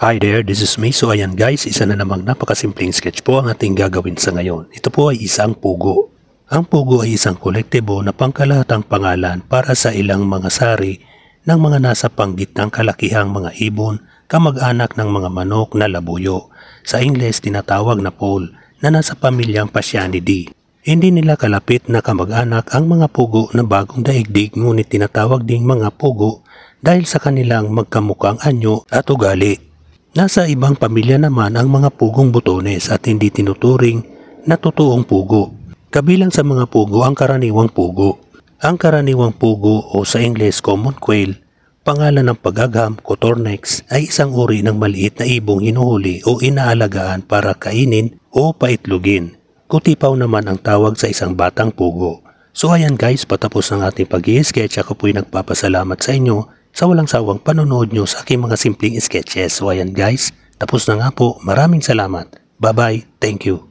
Hi there, this is me. So ayan guys, isa na namang napakasimpleng sketch po ang ating gagawin sa ngayon. Ito po ay isang pugo. Ang pugo ay isang kolektibo na pangkalahatang pangalan para sa ilang mga sari ng mga nasa panggitnang kalakihang mga ibon, kamag-anak ng mga manok na labuyo. Sa Ingles tinatawag na foal na nasa pamilyang Phasianidae. Hindi nila kalapit na kamag-anak ang mga pugo na bagong daigdig, ngunit tinatawag ding mga pugo dahil sa kanilang magkamukhang anyo at ugali. Nasa ibang pamilya naman ang mga pugong butones at hindi tinuturing na totoong pugo. Kabilang sa mga pugo ang karaniwang pugo. Ang karaniwang pugo o sa Ingles common quail, pangalan ng pagagham, coturnix, ay isang uri ng maliit na ibong hinuhuli o inaalagaan para kainin o paitlogin. Kutipaw naman ang tawag sa isang batang pugo. So ayan guys, patapos ng ating pag-i-sketch. Ako po'y nagpapasalamat sa inyo sa walang sawang panonood nyo sa aking mga simpleng sketches. So ayan guys, tapos na nga po. Maraming salamat. Bye bye. Thank you.